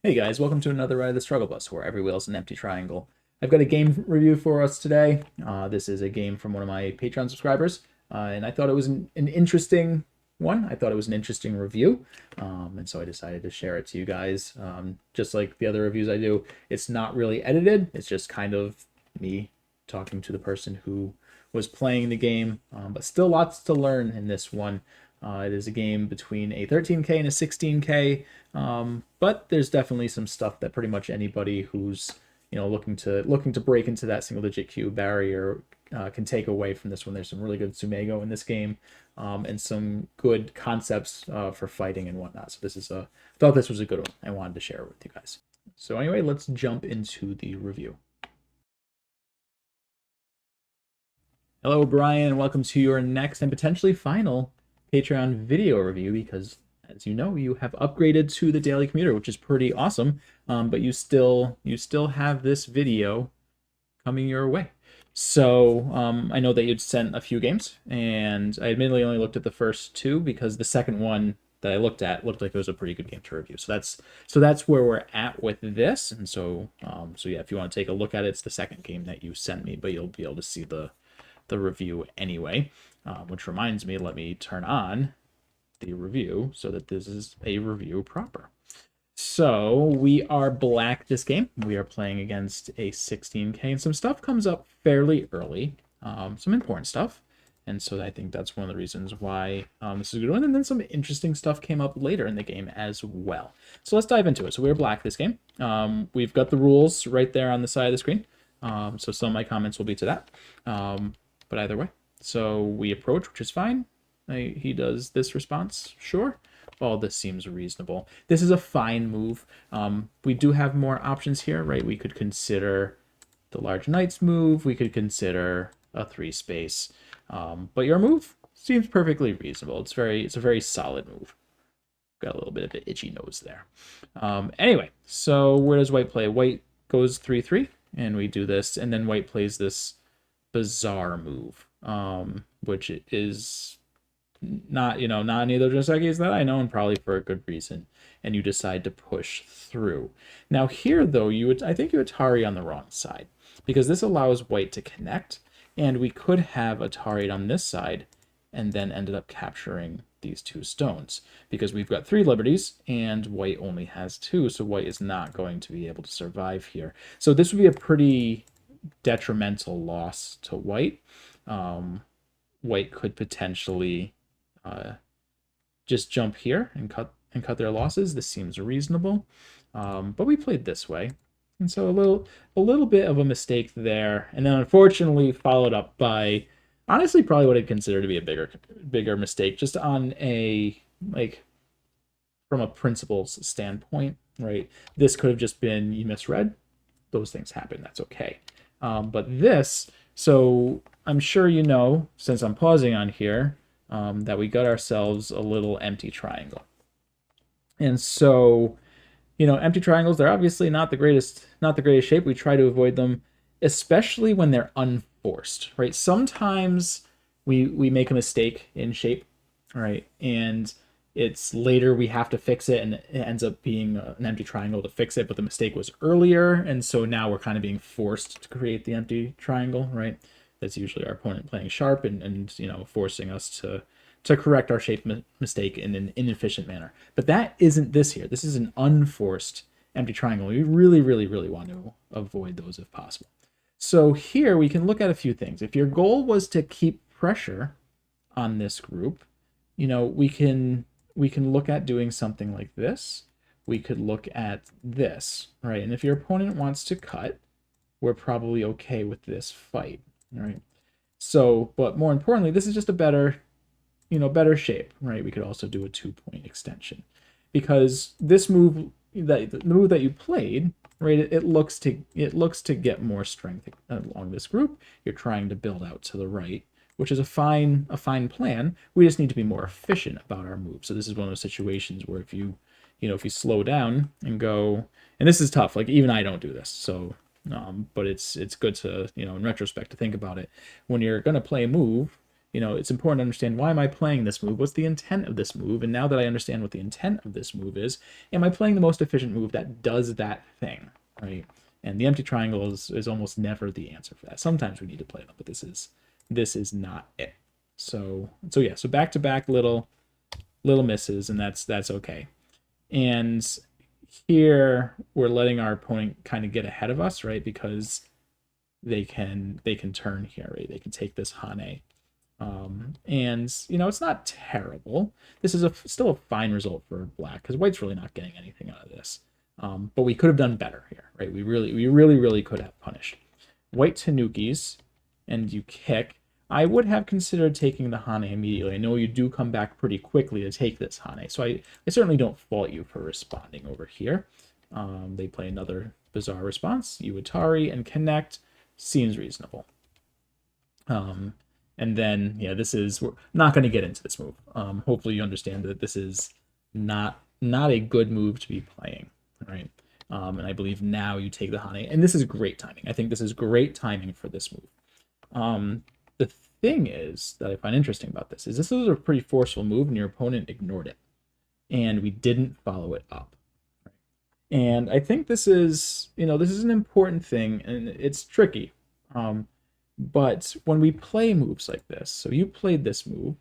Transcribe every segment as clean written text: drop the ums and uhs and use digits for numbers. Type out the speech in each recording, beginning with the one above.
Hey guys, welcome to another ride of the Strugglebus, where every wheel is an empty triangle. I've got a game review for us today. This is a game from one of my Patreon subscribers, and I thought it was an interesting one. I thought it was an interesting review, and so I decided to share it to you guys. Just like the other reviews I do, it's not really edited. It's just kind of me talking to the person who was playing the game, but still lots to learn in this one. It is a game between a 13K and a 16K, but there's definitely some stuff that pretty much anybody who's looking to break into that single digit Q barrier can take away from this one. There's some really good Sumego in this game, and some good concepts for fighting and whatnot. So thought this was a good one. I wanted to share it with you guys. So anyway, let's jump into the review. Hello, Brian, and welcome to your next and potentially final Patreon video review, because as you know, you have upgraded to the Daily Commuter, which is pretty awesome. But you still have this video coming your way. So I know that you'd sent a few games, and I admittedly only looked at the first two because the second one that I looked at looked like it was a pretty good game to review. So that's where we're at with this. And so yeah, if you want to take a look at it, it's the second game that you sent me, but you'll be able to see the review anyway. Which reminds me, let me turn on the review so that this is a review proper. So we are black this game. We are playing against a 16K, and some stuff comes up fairly early, some important stuff. And so I think that's one of the reasons why this is a good one. And then some interesting stuff came up later in the game as well. So let's dive into it. So we're black this game. We've got the rules right there on the side of the screen. So some of my comments will be to that. But either way, so we approach, which is fine. He does this response, sure. All this seems reasonable. This is a fine move. We do have more options here, right? We could consider the large knights move. We could consider a 3-space. But your move seems perfectly reasonable. It's a very solid move. Got a little bit of an itchy nose there. Anyway, so where does white play? White goes 3-3, and we do this, and then white plays this bizarre move, which is not any of the Joseki's that I know, and probably for a good reason. And you decide to push through. Now here, though, I think you Atari on the wrong side, because this allows white to connect, and we could have Atari on this side, and then ended up capturing these two stones, because we've got 3 liberties and white only has 2, so white is not going to be able to survive here. So this would be a pretty detrimental loss to white. White could potentially just jump here and cut their losses. This seems reasonable, but we played this way, and so a little bit of a mistake there, and then unfortunately followed up by honestly probably what I'd consider to be a bigger mistake, just on a from a principles standpoint, right? This could have just been you misread. Those things happen. That's okay. But this, so I'm sure you know, since I'm pausing on here, that we got ourselves a little empty triangle. And so, empty triangles, they're obviously not the greatest shape. We try to avoid them, especially when they're unforced, right? Sometimes we make a mistake in shape, right? And it's later we have to fix it, and it ends up being an empty triangle to fix it, but the mistake was earlier, and so now we're kind of being forced to create the empty triangle, right? That's usually our opponent playing sharp and forcing us to correct our shape mistake in an inefficient manner. But that isn't this here. This is an unforced empty triangle. We really, really, really want to avoid those if possible. So here we can look at a few things. If your goal was to keep pressure on this group, we can look at doing something like this. We could look at this, right? And if your opponent wants to cut, we're probably okay with this fight, right? So, but more importantly, this is just a better shape, right? We could also do a 2-point extension, because this move, the move that you played, right? It looks to get more strength along this group. You're trying to build out to the right, which is a fine plan. We just need to be more efficient about our move. So this is one of those situations where if you slow down and go, and this is tough. Like even I don't do this, so but it's good to in retrospect to think about it. When you're gonna play a move, it's important to understand, why am I playing this move? What's the intent of this move? And now that I understand what the intent of this move is, am I playing the most efficient move that does that thing, right? And the empty triangle is almost never the answer for that. Sometimes we need to play them, but this is not it. So yeah, so back to back little misses, and that's okay. And here we're letting our opponent kind of get ahead of us, right? Because they can turn here, right? They can take this Hane. And it's not terrible. This is still a fine result for black, because white's really not getting anything out of this. But we could have done better here, right? We really could have punished. White tanukis, and you kick. I would have considered taking the Hane immediately. I know you do come back pretty quickly to take this Hane, so I certainly don't fault you for responding over here. They play another bizarre response. You Atari and connect. Seems reasonable. And then, yeah, we're not going to get into this move. Hopefully you understand that this is not a good move to be playing, right? And I believe now you take the Hane, and this is great timing. I think this is great timing for this move. The thing is that I find interesting about this is a pretty forceful move, and your opponent ignored it, and we didn't follow it up. And I think this is an important thing, and it's tricky. But when we play moves like this, so you played this move,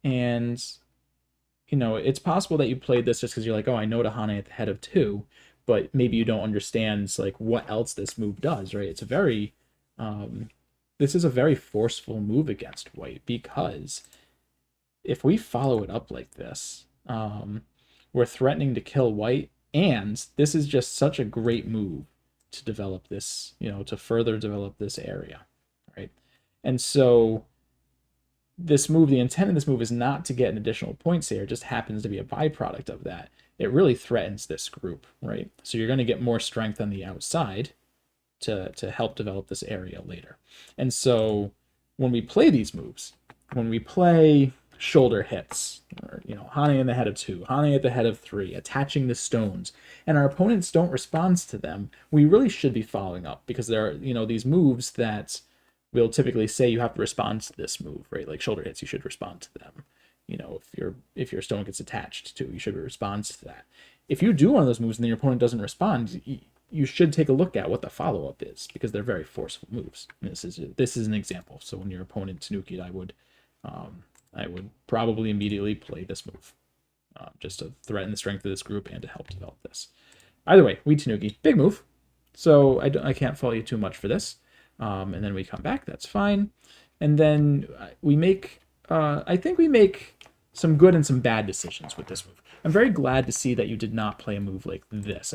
and it's possible that you played this just because you're like, oh, I know Hane at the head of 2, but maybe you don't understand like what else this move does, right? It's a very this is a very forceful move against white, because if we follow it up like this, we're threatening to kill white, and this is just such a great move to develop this, to further develop this area, right? And so this move, the intent of this move is not to get an additional points here. It just happens to be a byproduct of that. It really threatens this group, right? So you're going to get more strength on the outside to help develop this area later. And so when we play these moves, when we play shoulder hits, or Hane in the head of 2, Hane at the head of 3, attaching the stones, and our opponents don't respond to them, we really should be following up, because there are these moves that we'll typically say you have to respond to this move, right? Like shoulder hits, you should respond to them. If your stone gets attached to, you should respond to that. If you do one of those moves and then your opponent doesn't respond, you should take a look at what the follow-up is, because they're very forceful moves. And this is an example. So when your opponent tanuki'd, I would probably immediately play this move, just to threaten the strength of this group and to help develop this. Either way, we tanuki, big move. So I can't fault you too much for this. And then we come back, that's fine. And then we make, I think we make some good and some bad decisions with this move. I'm very glad to see that you did not play a move like this.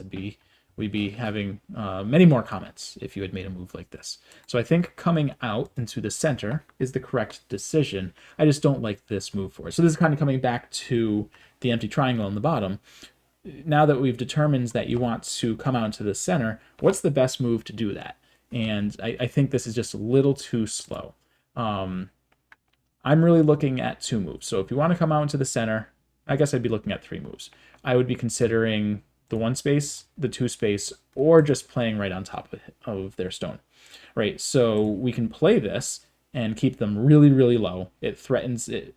We'd be having many more comments if you had made a move like this. So I think coming out into the center is the correct decision. I just don't like this move for it. So this is kind of coming back to the empty triangle on the bottom. Now that we've determined that you want to come out into the center, what's the best move to do that? And I think this is just a little too slow. I'm really looking at 2 moves. So if you want to come out into the center, I guess I'd be looking at 3 moves. I would be considering the 1 space, the 2 space, or just playing right on top of their stone, right? So we can play this and keep them really, really low. It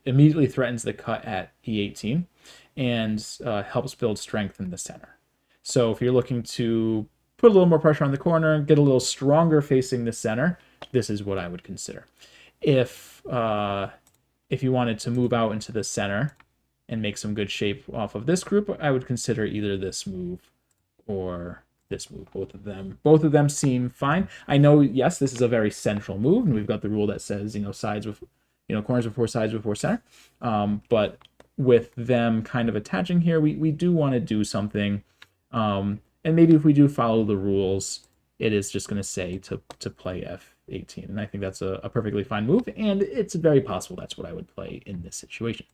immediately threatens the cut at E18 and helps build strength in the center. So if you're looking to put a little more pressure on the corner, get a little stronger facing the center, this is what I would consider. If you wanted to move out into the center and make some good shape off of this group, I would consider either this move or this move. Both of them seem fine. I know, yes, this is a very central move, and we've got the rule that says, sides with, corners before sides before center. But with them kind of attaching here, we do want to do something. And maybe if we do follow the rules, it is just going to say to play F18. And I think that's a perfectly fine move, and it's very possible that's what I would play in this situation.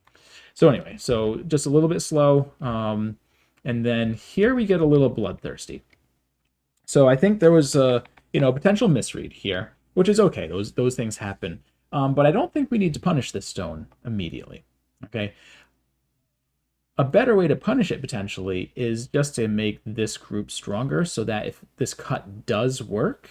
So anyway, so just a little bit slow. And then here we get a little bloodthirsty. So I think there was a potential misread here, which is okay. Those things happen. But I don't think we need to punish this stone immediately. Okay. A better way to punish it potentially is just to make this group stronger, so that if this cut does work,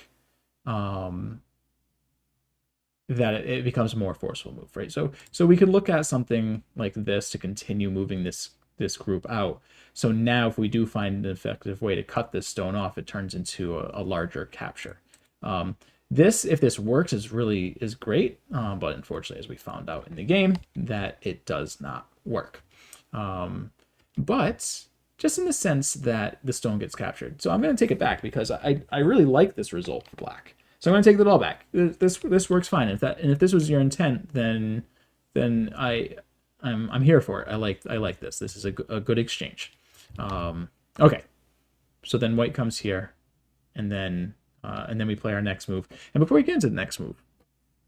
that it becomes a more forceful move, right? So we could look at something like this to continue moving this group out. So now if we do find an effective way to cut this stone off, it turns into a larger capture. This, if this works, is great, but unfortunately, as we found out in the game, that it does not work. But just in the sense that the stone gets captured. So I'm going to take it back because I really like this result for black. So I'm going to take the ball back. This works fine. If this was your intent, then I'm here for it. I like this. This is a good exchange. Okay. So then white comes here, and then we play our next move. And before we get into the next move,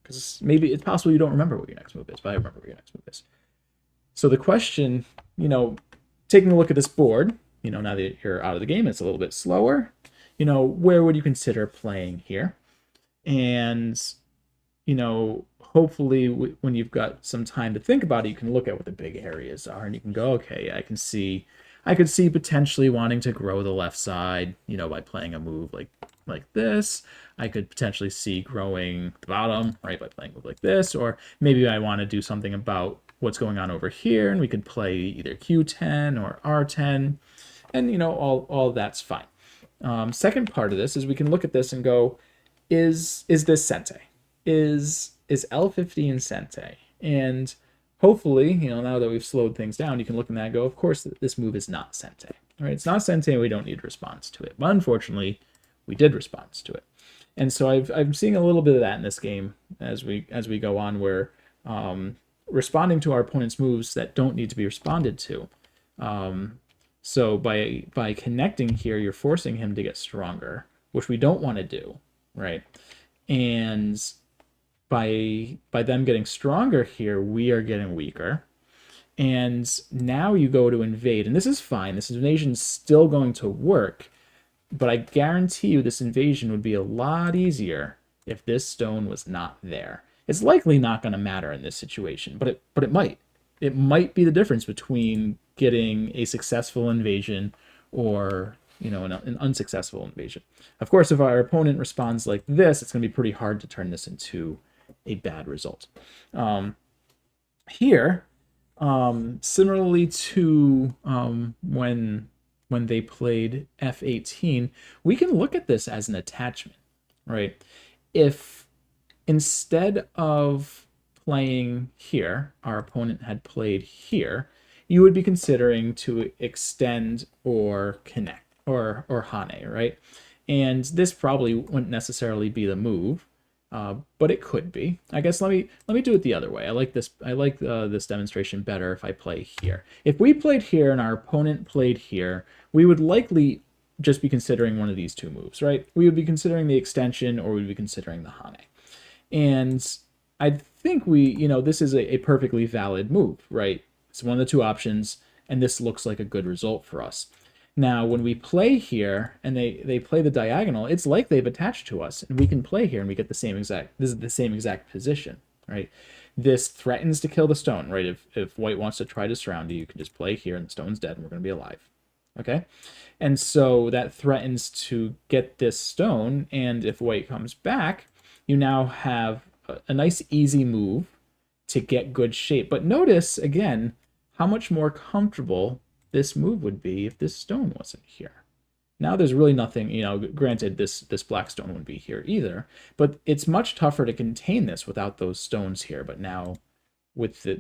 because maybe it's possible you don't remember what your next move is, but I remember what your next move is. So the question, taking a look at this board, now that you're out of the game, it's a little bit slower. Where would you consider playing here? And, hopefully when you've got some time to think about it, you can look at what the big areas are and you can go, okay, I could see potentially wanting to grow the left side, by playing a move like this. I could potentially see growing the bottom, right, by playing a move like this, or maybe I want to do something about what's going on over here, and we could play either Q10 or R10, and all that's fine. Second part of this is we can look at this and go, is this Sente? Is L15 Sente? And hopefully, now that we've slowed things down, you can look at that and go, of course, this move is not Sente. Right? It's not Sente, we don't need response to it. But unfortunately, we did response to it. And so I'm seeing a little bit of that in this game as we go on, where responding to our opponent's moves that don't need to be responded to. So by connecting here, you're forcing him to get stronger, which we don't want to do, right? And by them getting stronger here, we are getting weaker. And now you go to invade, and this is fine. This invasion's still going to work, but I guarantee you this invasion would be a lot easier if this stone was not there. It's likely not going to matter in this situation, but it might. It might be the difference between getting a successful invasion or an unsuccessful invasion. Of course, if our opponent responds like this, it's going to be pretty hard to turn this into a bad result. Here, similarly to when they played F18, we can look at this as an attachment, right? If instead of playing here, our opponent had played here, you would be considering to extend or connect or Hane, right? And this probably wouldn't necessarily be the move, but it could be. I guess let me do it the other way. I like this demonstration better if I play here. If we played here and our opponent played here, we would likely just be considering one of these two moves, right? We would be considering the extension, or we'd be considering the Hane. And I think this is a perfectly valid move, right? It's one of the two options, and this looks like a good result for us. Now, when we play here and they play the diagonal, it's like they've attached to us, and we can play here and we get this is the same exact position, right? This threatens to kill the stone, right? If white wants to try to surround you, you can just play here and the stone's dead and we're going to be alive, okay? And so that threatens to get this stone, and if white comes back, you now have a nice easy move to get good shape. But notice, again, how much more comfortable this move would be if this stone wasn't here. Now there's really nothing, granted this black stone wouldn't be here either, but it's much tougher to contain this without those stones here. But now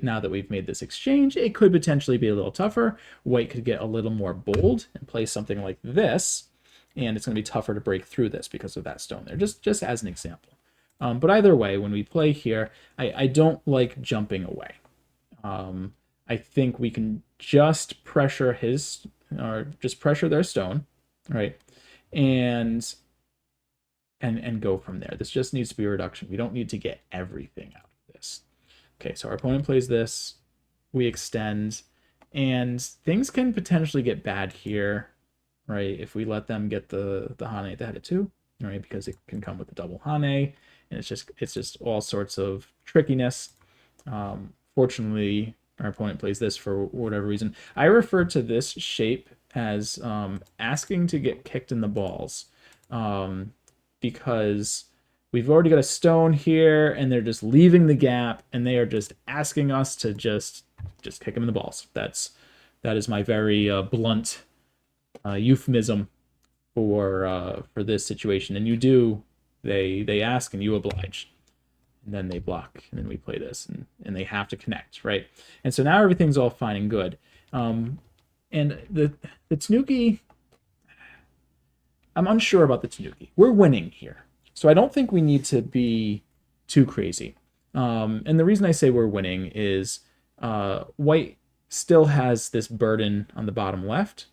now that we've made this exchange, it could potentially be a little tougher. White could get a little more bold and play something like this, and it's going to be tougher to break through this because of that stone there, just as an example. But either way, when we play here, I don't like jumping away. I think we can just pressure their stone, right? And go from there. This just needs to be a reduction. We don't need to get everything out of this. Okay, so our opponent plays this, we extend, and things can potentially get bad here, right? If we let them get the Hane at the head of two, right? Because it can come with a double Hane, and it's just all sorts of trickiness. Fortunately, our opponent plays this for whatever reason. I refer to this shape as asking to get kicked in the balls, because we've already got a stone here, and they're just leaving the gap, and they are just asking us to just kick them in the balls. That is my very blunt euphemism for this situation. And you do, they ask and you oblige, and then they block, and then we play this, and they have to connect, right? And so now everything's all fine and good. And the Tanuki, I'm unsure about the Tanuki. We're winning here, so I don't think we need to be too crazy. And the reason I say we're winning is white still has this burden on the bottom left,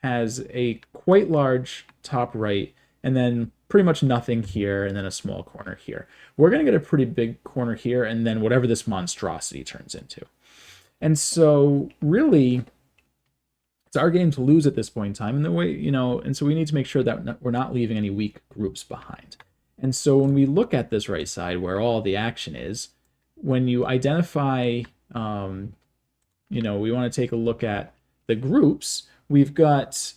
has a quite large top right, and then pretty much nothing here, and then a small corner here. We're going to get a pretty big corner here, and then whatever this monstrosity turns into. And so really, it's our game to lose at this point in time, and the way, and so we need to make sure that we're not leaving any weak groups behind. And so when we look at this right side where all the action is, when you identify, we want to take a look at the groups. We've got,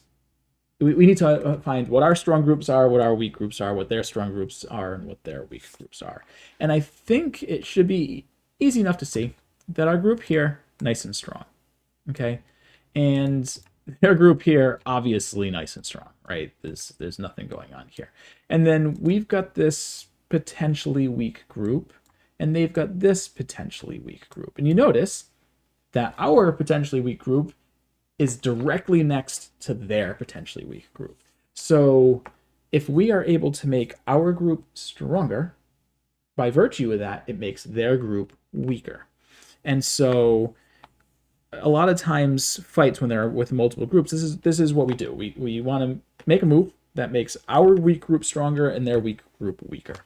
we need to find what our strong groups are, what our weak groups are, what their strong groups are, and what their weak groups are. And I think it should be easy enough to see that our group here, nice and strong, okay? And their group here, obviously nice and strong, right? There's nothing going on here. And then we've got this potentially weak group, and they've got this potentially weak group. And you notice that our potentially weak group is directly next to their potentially weak group. So if we are able to make our group stronger, by virtue of that, it makes their group weaker. And so a lot of times fights when they're with multiple groups, this is what we do. We want to make a move that makes our weak group stronger and their weak group weaker.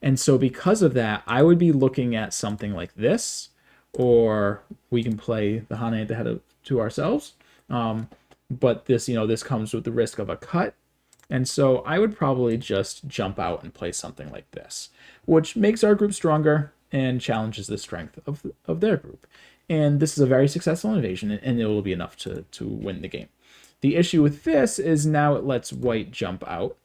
And so because of that, I would be looking at something like this, or we can play the Hane at the head to ourselves. But this, this comes with the risk of a cut. And so I would probably just jump out and play something like this, which makes our group stronger and challenges the strength of their group. And this is a very successful invasion, and it will be enough to win the game. The issue with this is now it lets white jump out,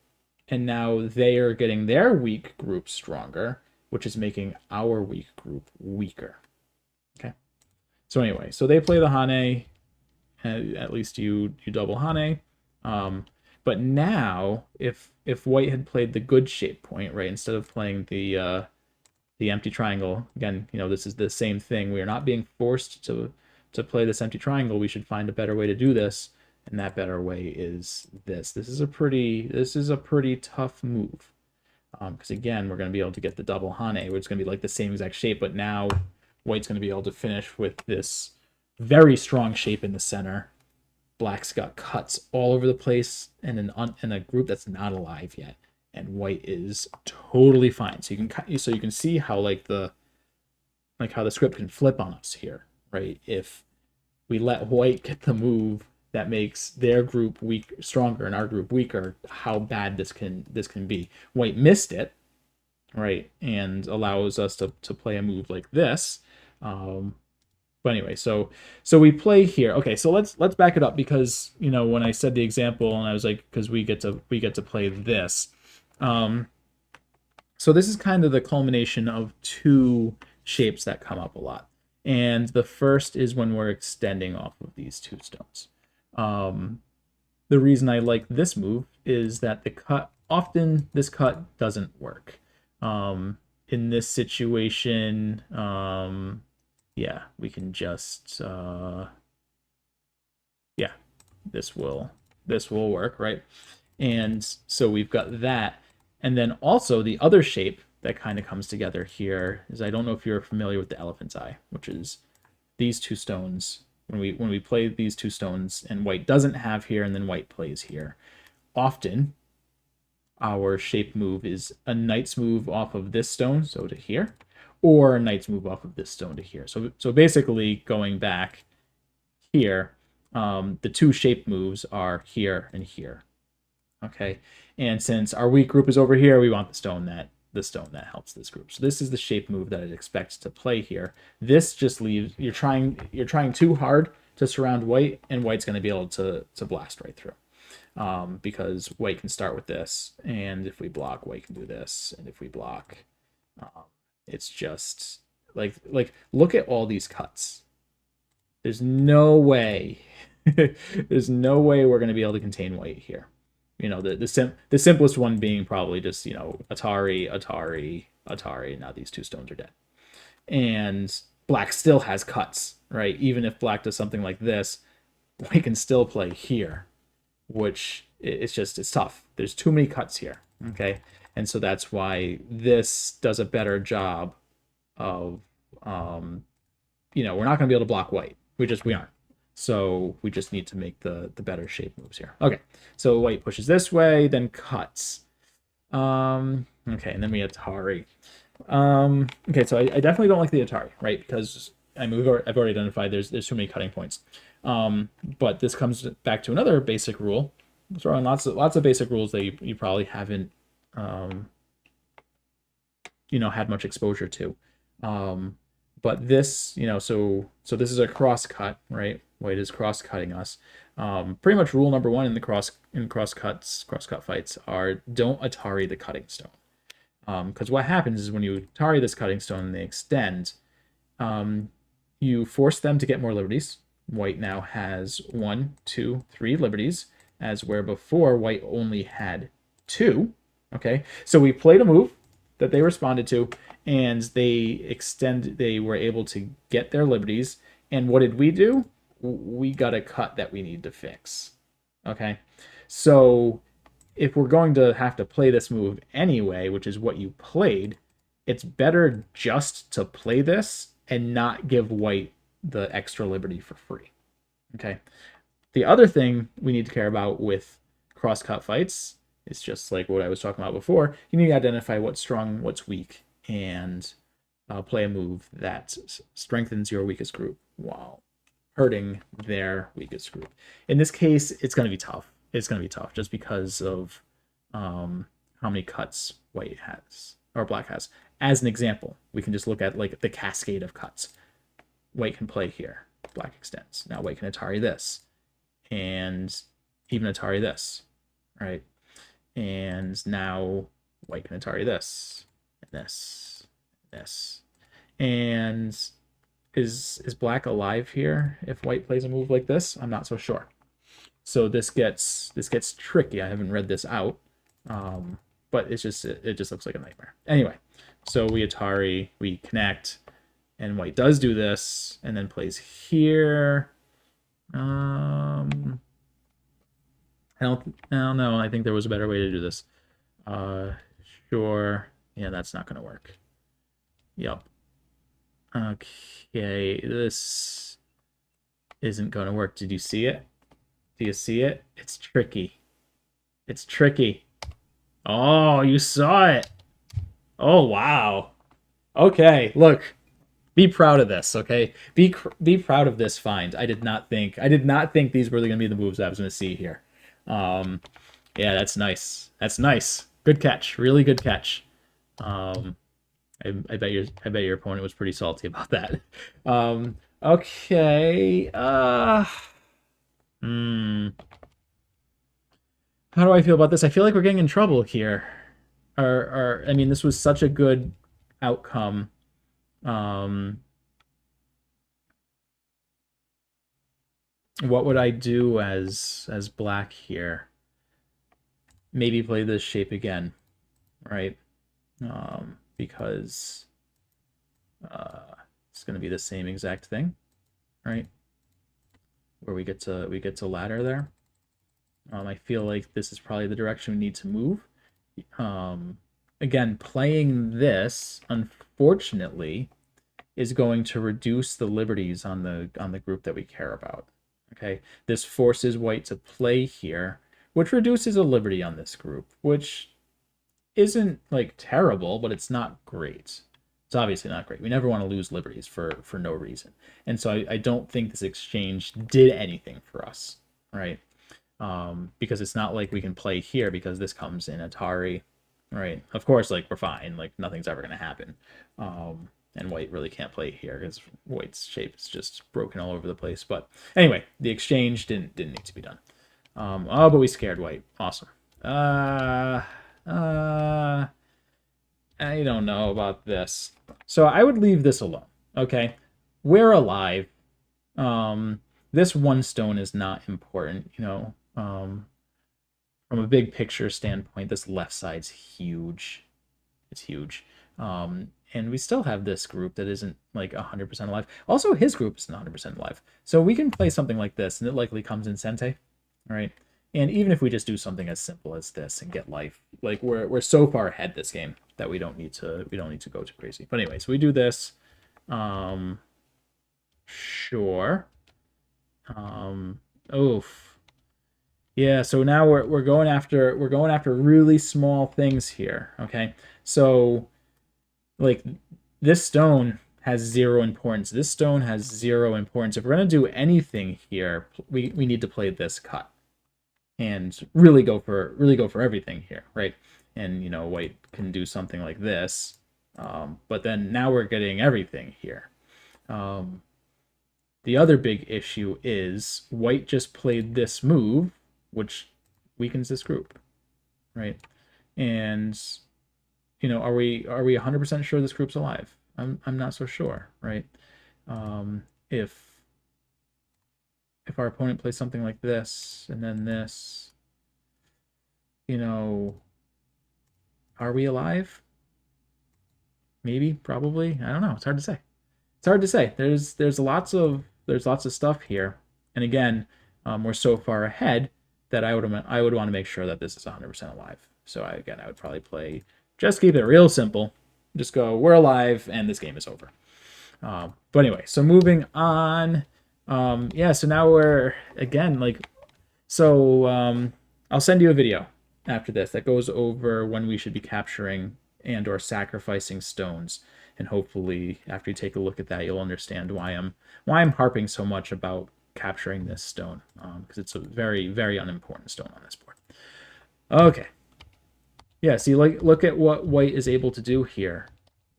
and now they are getting their weak group stronger, which is making our weak group weaker. Okay. So anyway, so they play the Hane. At least you double Hane. But now, if white had played the good shape point, right, instead of playing the empty triangle, again, this is the same thing. We are not being forced to play this empty triangle. We should find a better way to do this, and that better way is this. This is a pretty tough move, because again, we're going to be able to get the double Hane, which is going to be like the same exact shape, but now white's going to be able to finish with this very strong shape in the center. Black's got cuts all over the place, and in a group that's not alive yet, and white is totally fine. So you can see how how the script can flip on us here, right? If we let white get the move that makes their group stronger and our group weaker, how bad this can be. White missed it, right, and allows us to play a move like this. But anyway, so we play here. Okay, so let's back it up, because when I said the example and I was like, because we get to play this. So this is kind of the culmination of two shapes that come up a lot. And the first is when we're extending off of these two stones. The reason I like this move is that often this cut doesn't work. In this situation, yeah, we can just, yeah, this will work, right? And so we've got that. And then also the other shape that kind of comes together here is, I don't know if you're familiar with the elephant's eye, which is these two stones. When we play these two stones and white doesn't have here, and then white plays here, often our shape move is a knight's move off of this stone, so to here, or a knight's move off of this stone to here. So basically, going back here, the two shape moves are here and here. Okay, and since our weak group is over here, we want the stone that helps this group. So this is the shape move that it expects to play here. This just leaves, you're trying too hard to surround white, and white's going to be able to blast right through. because white can start with this, and if we block, white can do this, and if we block, um, it's just like look at all these cuts. There's no way, there's no way we're going to be able to contain white here. You know, the simplest one being probably just, you know, Atari, Atari, Atari. Now these two stones are dead, and black still has cuts, right? Even if black does something like this, white can still play here, which it's tough. There's too many cuts here, okay? And so that's why this does a better job of, you know, we're not going to be able to block white. We aren't. So we just need to make the better shape moves here. Okay, so white pushes this way, then cuts. Okay, and then we Atari. Okay, so I definitely don't like the Atari, right? Because I've already identified there's too many cutting points. But this comes back to another basic rule. Throw in lots of basic rules that you probably haven't you know, had much exposure to. But this, you know, so this is a cross cut, right? White is cross cutting us. Pretty much rule number one in the cross cut fights are don't Atari the cutting stone. Because what happens is when you Atari this cutting stone and they extend, you force them to get more liberties. White now has 1, 2, 3 liberties, as where before white only had 2. Okay, so we played a move that they responded to, and they were able to get their liberties. And what did we do? We got a cut that we need to fix. Okay, so if we're going to have to play this move anyway, which is what you played, it's better just to play this and not give white the extra liberty for free. Okay. The other thing we need to care about with cross-cut fights is just like what I was talking about before. You need to identify what's strong, what's weak, and play a move that strengthens your weakest group while hurting their weakest group. In this case, it's going to be tough. It's going to be tough just because of how many cuts white has or black has. As an example, we can just look at like the cascade of cuts. White can play here, black extends. Now white can Atari this, and even Atari this, right? And now white can Atari this, and this, and this. And is black alive here if white plays a move like this? I'm not so sure. So this gets tricky. I haven't read this out, but it just looks like a nightmare. Anyway, so we Atari, we connect, and white does do this, and then plays here. I don't know. I think there was a better way to do this. Sure. Yeah, that's not gonna work. Yep. Okay, this isn't gonna work. Did you see it? Do you see it? It's tricky. It's tricky. Oh, you saw it. Oh, wow. Okay, look. Be proud of this, okay? Be proud of this find. I did not think these were going to be the moves I was going to see here. Yeah, that's nice. That's nice. Good catch. Really good catch. I bet your opponent was pretty salty about that. Okay. How do I feel about this? I feel like we're getting in trouble here. I mean, this was such a good outcome. What would I do as black here? Maybe play this shape again, right? Because it's going to be the same exact thing, right? Where we get to ladder there. I feel like this is probably the direction we need to move. Again, playing this, unfortunately, is going to reduce the liberties on the group that we care about. Okay, this forces white to play here, which reduces a liberty on this group, which isn't like terrible, but it's not great. It's obviously not great. We never want to lose liberties for no reason. And so I don't think this exchange did anything for us, right? Because it's not like we can play here because this comes in Atari, right? Of course, like we're fine, like nothing's ever going to happen. And white really can't play here because white's shape is just broken all over the place. But anyway, the exchange didn't need to be done. Oh, but we scared white. Awesome. Uh, uh, I don't know about this. So I would leave this alone. Okay, we're alive. Um, this one stone is not important. From a big picture standpoint, this left side's huge. It's huge. And we still have this group that isn't like 100% alive. Also, his group isn't 100% alive. So we can play something like this, and it likely comes in Sente, right? And even if we just do something as simple as this and get life, like we're so far ahead this game that we don't need to go too crazy. But anyway, so we do this. Um, sure. Oof. Yeah, so now we're going after really small things here, okay? So like this stone has zero importance. This stone has zero importance. If we're gonna do anything here, we need to play this cut and really go for everything here, right? And white can do something like this, but then now we're getting everything here. Um, the other big issue is white just played this move, which weakens this group, right? And are we 100% sure this group's alive? I'm not so sure, right? If our opponent plays something like this and then this, you know, are we alive? Maybe, probably. I don't know. It's hard to say. It's hard to say. There's lots of stuff here, and again, we're so far ahead that I would want to make sure that this is 100% alive. So I would probably play, just keep it real simple. Just go, we're alive, and this game is over. But anyway, so moving on. Yeah, so now we're again like so. I'll send you a video after this that goes over when we should be capturing and/or sacrificing stones, and hopefully, after you take a look at that, you'll understand why I'm harping so much about capturing this stone, because it's a very, very unimportant stone on this board. Okay, yeah. See, like, look at what white is able to do here,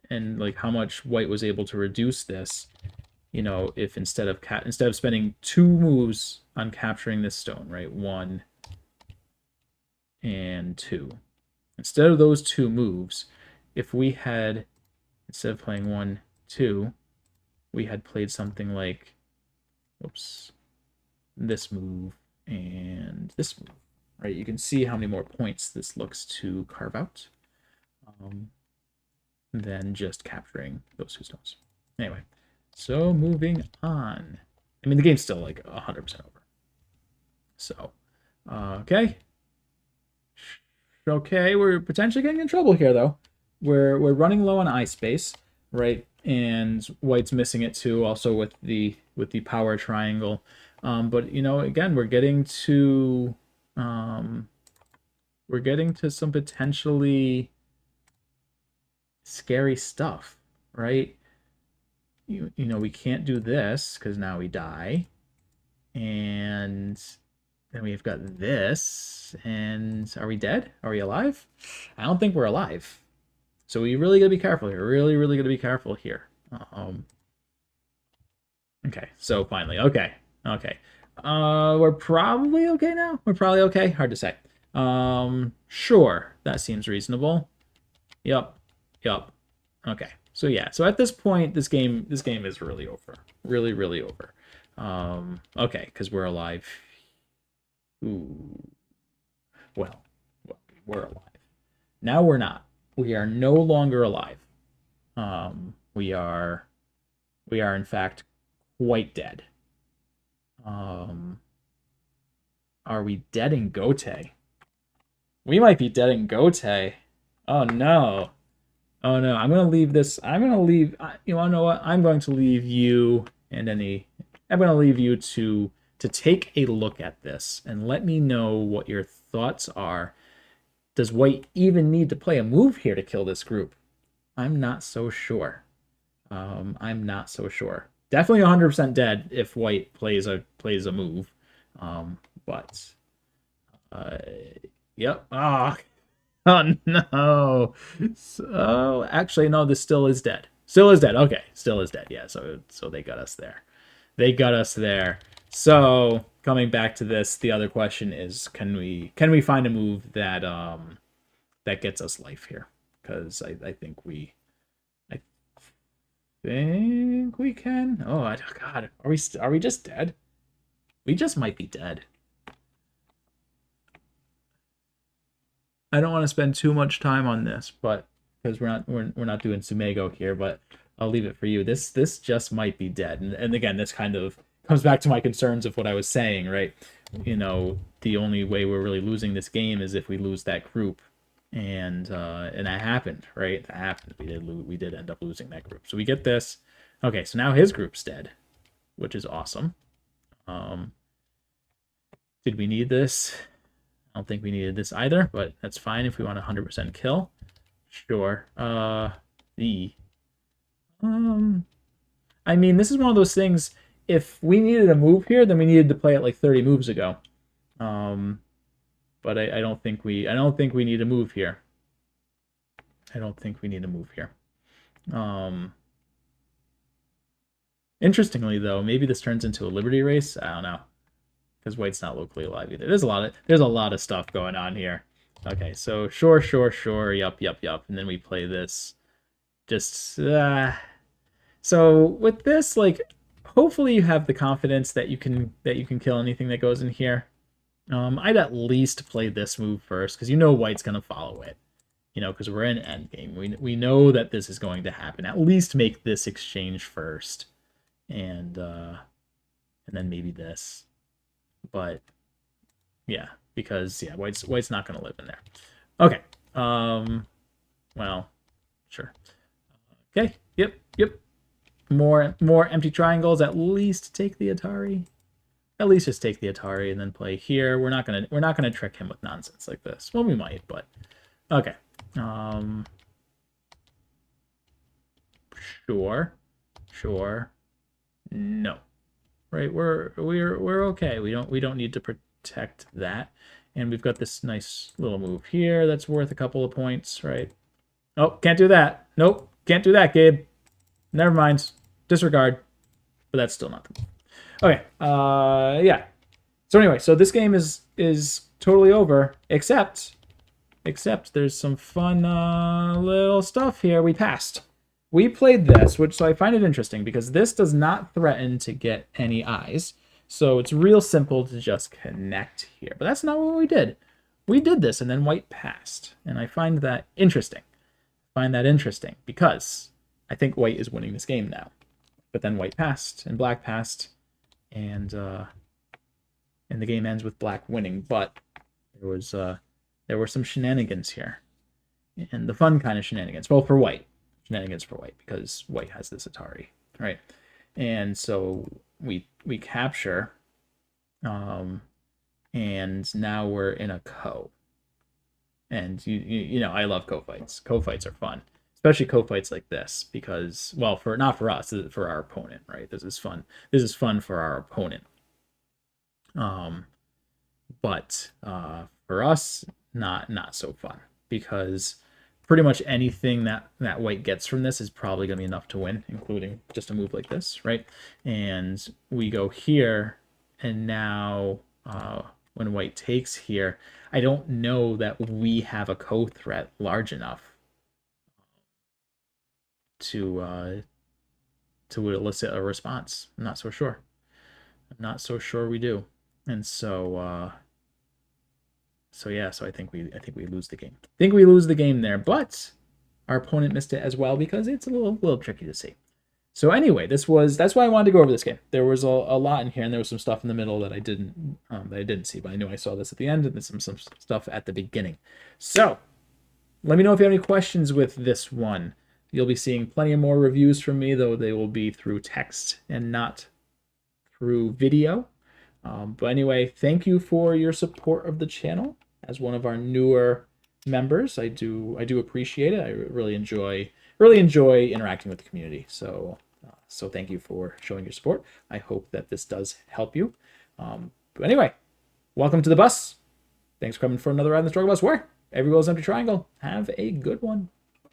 and like how much white was able to reduce this. If instead of spending 2 moves on capturing this stone, right, 1 and 2, instead of those 2 moves, if we had, instead of playing 1, 2, we had played something like, oops, this move and this move, right? You can see how many more points this looks to carve out than just capturing those 2 stones. Anyway, so moving on. I mean, the game's still like 100% over. So, okay. Okay, we're potentially getting in trouble here, though. We're running low on eye space, right? And white's missing it too, also with the power triangle. But again, we're getting to some potentially scary stuff, right? We can't do this because now we die, and then we've got this, and are we dead? Are we alive? I don't think we're alive. So we really gotta be careful here. Really, really gotta be careful here. Okay, so finally, okay. We're probably okay now. We're probably okay. Hard to say. Sure, that seems reasonable. Yep. Okay. So yeah. So at this point, this game is really over. Really, really over. Okay, because we're alive. Ooh. Well, we're alive. Now we're not. We are no longer alive. We are in fact quite dead. Are we dead in Gote? We might be dead in Gote. Oh no. Oh no. I'm gonna leave this. I'm gonna leave. You wanna know what? I'm going to leave you and any. I'm gonna leave you to take a look at this and let me know what your thoughts are. Does white even need to play a move here to kill this group? I'm not so sure. I'm not so sure. Definitely 100% dead if white plays a move. But yep. Oh no. So actually no, this still is dead. Still is dead. Okay, still is dead. Yeah. So they got us there. They got us there. So coming back to this, the other question is, can we find a move that that gets us life here? Because I think I think we can. Oh God, are we just dead? We just might be dead. I don't want to spend too much time on this, but because we're not doing Sumego here, but I'll leave it for you. This just might be dead, and again, this kind of comes back to my concerns of what I was saying, right? You know, the only way we're really losing this game is if we lose that group, and that happened, right? That happened. We did end up losing that group, so we get this. Okay, so now his group's dead, which is awesome. Did we need this? I don't think we needed this either, but that's fine if we want 100% kill. Sure. I mean, this is one of those things. If we needed a move here, then we needed to play it like 30 moves ago. But I don't think we need a move here. I don't think we need a move here. Interestingly, though, maybe this turns into a Liberty race. I don't know, because White's not locally alive either. There's a lot of stuff going on here. Okay, so sure, yup, and then we play this. Just so with this, like, hopefully you have the confidence that you can kill anything that goes in here. I'd at least play this move first, because you know White's gonna follow it. You know, because we're in endgame. We know that this is going to happen. At least make this exchange first, and then maybe this. But yeah, because yeah, White's not gonna live in there. Okay. Well, sure. Okay. Yep. More empty triangles. At least take the Atari. At least just take the Atari and then play here. We're not gonna trick him with nonsense like this. Well, we might, but okay. Sure. No. Right, we're okay. We don't need to protect that. And we've got this nice little move here that's worth a couple of points, right? Oh, can't do that. Nope, can't do that, Gabe. Never mind. Disregard. But that's still not the move. Okay, yeah. So anyway, so this game is totally over, except there's some fun little stuff here. We passed. We played this, so I find it interesting because this does not threaten to get any eyes. So it's real simple to just connect here. But that's not what we did. We did this, and then White passed. And I find that interesting. Because I think White is winning this game now. But then White passed, and Black passed, and the game ends with Black winning. But there were some shenanigans here. And the fun kind of shenanigans. Well, for White. Shenanigans for White, because White has this Atari, right? And so we capture, and now we're in a co. And you know, I love co-fights. Co-fights are fun, especially co-fights like this, because, well, not for us, for our opponent, right? This is fun for our opponent. But for us, not so fun, because pretty much anything that White gets from this is probably going to be enough to win, including just a move like this, right? And we go here, and now when White takes here, I don't know that we have a co-threat large enough to elicit a response. I'm not so sure. We do. And so yeah, so I think we lose the game. We lose the game there, but our opponent missed it as well, because it's a little tricky to see. So anyway, that's why I wanted to go over this game. There was a lot in here, and there was some stuff in the middle that I didn't see, but I knew I saw this at the end, and some stuff at the beginning. So let me know if you have any questions with this one. You'll be seeing plenty of more reviews from me, though they will be through text and not through video. But anyway, thank you for your support of the channel as one of our newer members. I do appreciate it. I really enjoy interacting with the community. So thank you for showing your support. I hope that this does help you. But anyway, welcome to the bus. Thanks for coming for another ride in the Strugglebus, where every wheel is an empty triangle. Have a good one.